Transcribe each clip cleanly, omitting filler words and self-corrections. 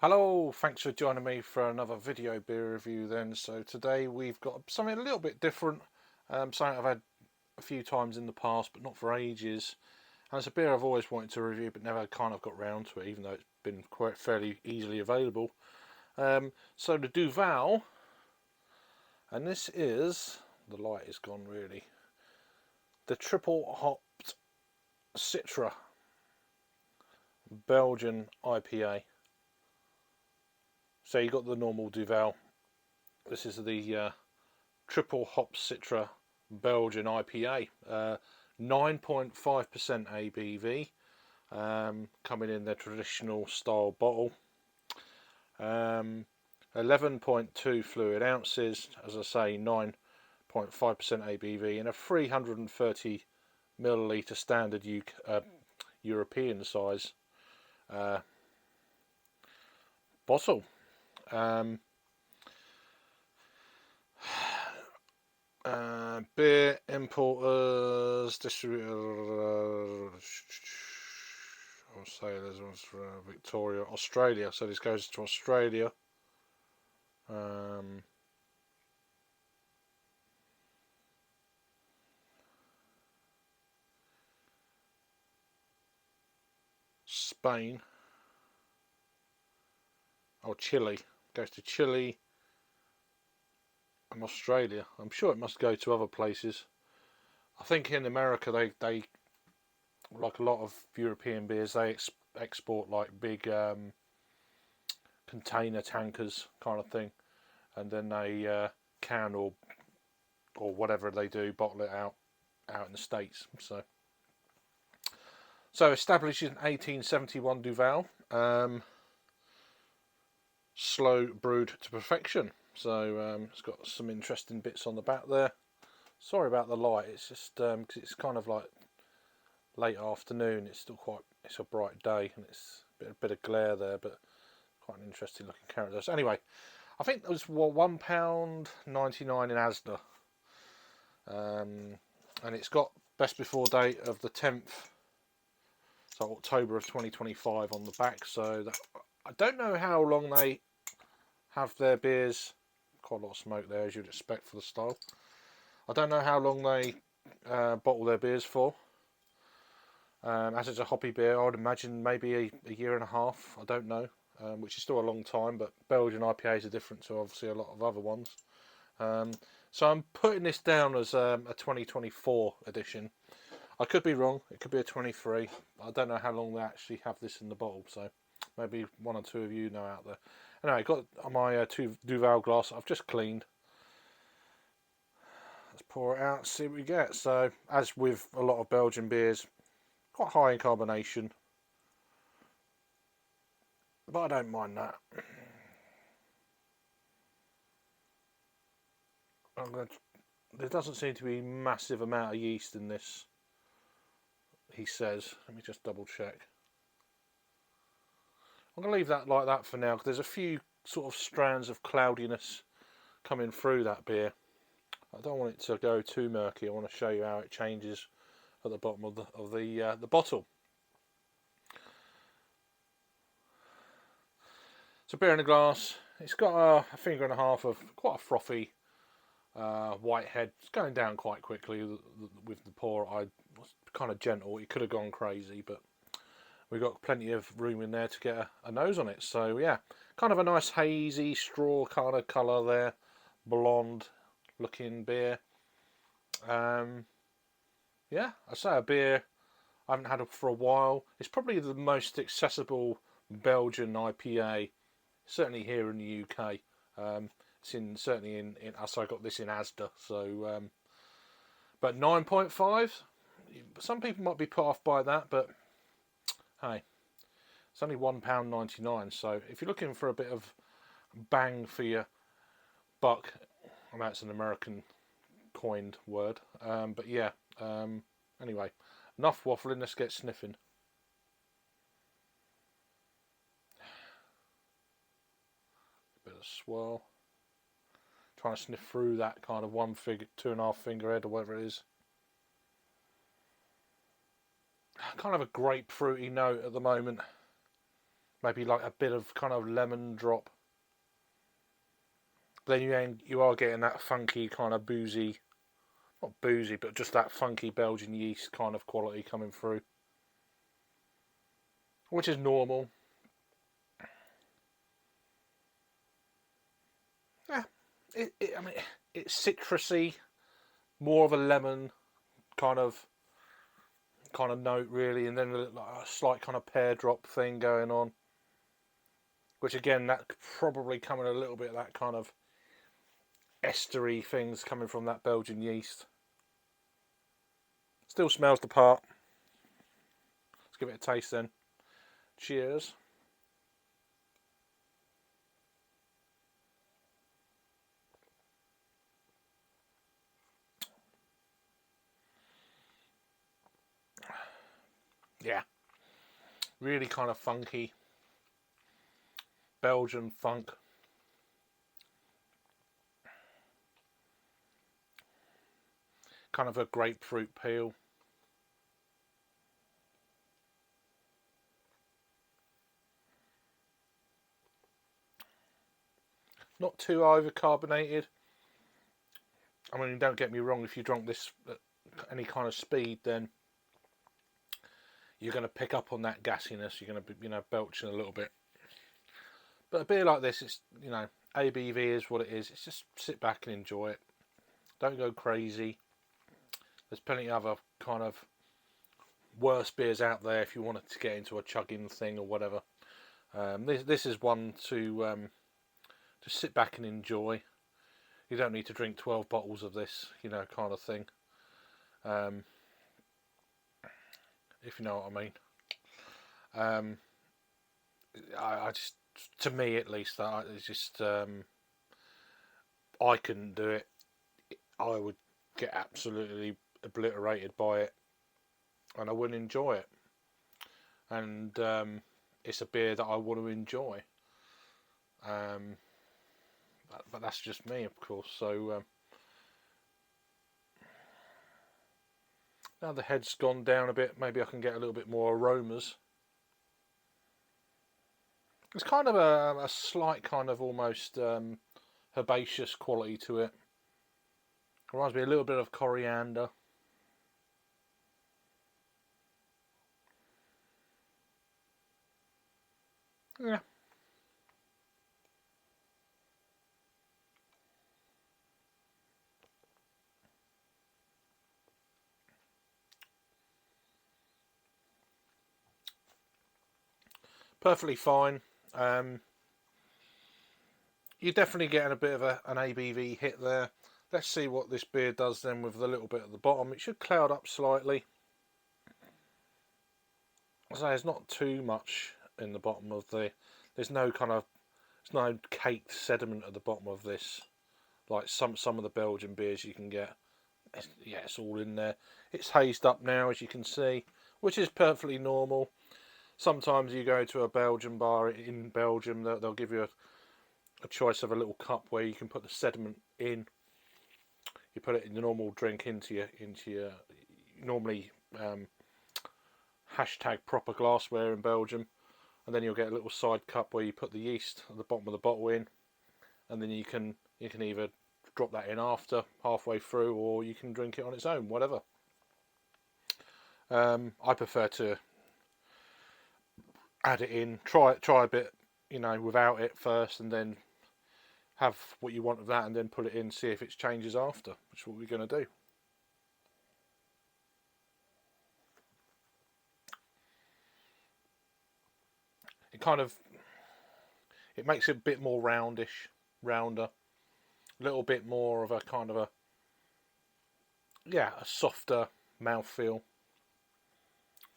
Hello, thanks for joining me for another video beer review then. So today we've got something a little bit different, something I've had a few times in the past but not for ages. And it's a beer I've always wanted to review but never kind of got round to it, even though it's been quite fairly easily available. So the Duvel, and this is, the light is gone really, the triple hopped Citra Belgian IPA. So you got the normal Duvel. This is the triple hop Citra Belgian IPA, 9.5% ABV, coming in their traditional style bottle. 11.2 fluid ounces, as I say, 9.5% ABV, in a 330 milliliter standard European size bottle. Beer importers, distributor, I'll say there's one's for Victoria, Australia. So this goes to Australia. Spain. Oh, Chile. Goes to Chile and Australia. I'm sure it must go to other places. I think in America they like a lot of European beers, they export like big container tankers kind of thing, and then they can or whatever they do, bottle it out in the States. So established in 1871, Duvel, slow brewed to perfection. So it's got some interesting bits on the back there. Sorry about the light. It's just because it's kind of like late afternoon. It's still it's a bright day, and it's a bit of glare there, but quite an interesting looking character. So anyway, I think it was £1.99 in Asda, and it's got best before date of the 10th, so October of 2025 on the back. So that, I don't know how long they have their beers. Quite a lot of smoke there, as you'd expect for the style. I don't know how long they bottle their beers for. As it's a hoppy beer, I would imagine maybe a year and a half. I don't know, which is still a long time. But Belgian IPAs are different to obviously a lot of other ones. So I'm putting this down as a 2024 edition. I could be wrong. It could be a 23. I don't know how long they actually have this in the bottle. So maybe one or two of you know out there. Anyway, got my two Duvel glass I've just cleaned. Let's pour it out, see what we get. So, as with a lot of Belgian beers, quite high in carbonation, but I don't mind that. There doesn't seem to be a massive amount of yeast in this, he says. Let me just double check. I'm going to leave that like that for now, because there's a few sort of strands of cloudiness coming through that beer. I don't want it to go too murky. I want to show you how it changes at the bottom of the bottle. So beer in a glass. It's got a finger and a half of quite a frothy white head. It's going down quite quickly with the pour. I was kind of gentle. It could have gone crazy, but we've got plenty of room in there to get a nose on it. So yeah, kind of a nice hazy straw kind of colour there, blonde looking beer. Yeah, I say a beer I haven't had it for a while. It's probably the most accessible Belgian IPA, certainly here in the UK. It's certainly in so I got this in Asda. So, but 9.5. Some people might be put off by that, but hey, it's only £1.99. So if you're looking for a bit of bang for your buck, I know it's an American coined word, but yeah. Anyway, enough waffling. Let's get sniffing. A bit of swirl. Trying to sniff through that kind of 2.5 finger head or whatever it is. Kind of a grapefruity note at the moment. maybe like a bit of kind of lemon drop. Then you are getting that funky kind of boozy, not boozy, but just that funky Belgian yeast kind of quality coming through, which is normal. Yeah, I mean, it's citrusy, more of a lemon kind of note really, and then like a slight kind of pear drop thing going on, which again that could probably come in a little bit of that kind of estery things coming from that Belgian yeast. Still smells the part. Let's give it a taste then. Cheers. Yeah, really kind of funky Belgian funk. Kind of a grapefruit peel. Not too overcarbonated. I mean, don't get me wrong, if you drink this at any kind of speed, then you're going to pick up on that gassiness. You're going to be, belching a little bit. But a beer like this, it's, ABV is what it is. It's just sit back and enjoy it. Don't go crazy. There's plenty of other kind of worse beers out there if you wanted to get into a chugging thing or whatever. This is one to just sit back and enjoy. You don't need to drink 12 bottles of this, kind of thing. If you know what I mean. I just, to me at least, it's just I couldn't do it. I would get absolutely obliterated by it, and I wouldn't enjoy it. And it's a beer that I want to enjoy. But that's just me, of course. So now the head's gone down a bit, maybe I can get a little bit more aromas. It's kind of a slight kind of almost herbaceous quality to it. Reminds me a little bit of coriander. Yeah. Perfectly fine. You're definitely getting a bit of an ABV hit there. Let's see what this beer does then with the little bit at the bottom. It should cloud up slightly. I say there's not too much in the bottom of there's no caked sediment at the bottom of this, like some of the Belgian beers you can get. It's all in there. It's hazed up now, as you can see, which is perfectly normal. Sometimes you go to a Belgian bar in Belgium, they'll give you a choice of a little cup where you can put the sediment in. You put it in the normal drink into your normally hashtag proper glassware in Belgium, and then you'll get a little side cup where you put the yeast at the bottom of the bottle in, and then you can either drop that in after halfway through, or you can drink it on its own, whatever. I prefer to add it in, try a bit, without it first, and then have what you want of that, and then put it in, see if it changes after, which is what we're going to do. It makes it a bit more rounder, a little bit more of a kind of a softer mouthfeel,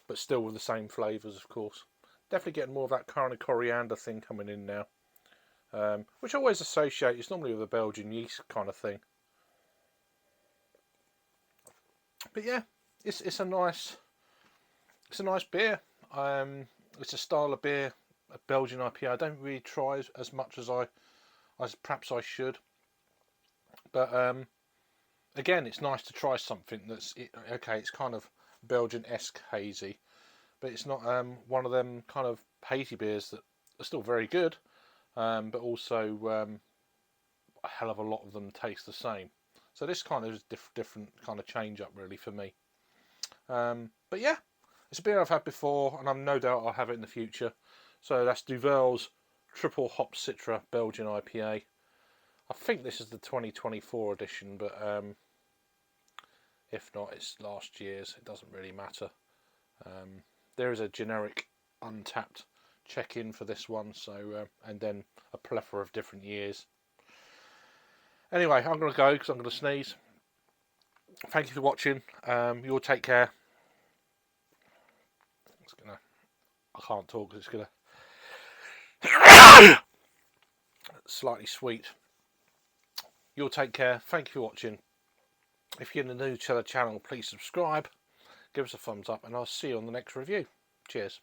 but still with the same flavours, of course. Definitely getting more of that kind of coriander thing coming in now, which I always associate. It's normally with a Belgian yeast kind of thing. But yeah, it's a nice beer. It's a style of beer, a Belgian IPA. I don't really try as much as perhaps I should. But again, it's nice to try something that's okay. It's kind of Belgian-esque hazy, but it's not one of them kind of hazy beers that still very good, but also a hell of a lot of them taste the same. So this kind of is different kind of change up really for me. But yeah, it's a beer I've had before, and I'm no doubt I'll have it in the future. So that's Duvel's Triple Hop Citra Belgian IPA. I think this is the 2024 edition, but if not, it's last year's. It doesn't really matter. There is a generic untapped check-in for this one, so and then a plethora of different years. Anyway, I'm going to go because I'm going to sneeze. Thank you for watching. You all take care. I can't talk because it's gonna slightly sweet. You all take care. Thank you for watching. If you're new to the channel, please subscribe, give us a thumbs up, and I'll see you on the next review. Cheers.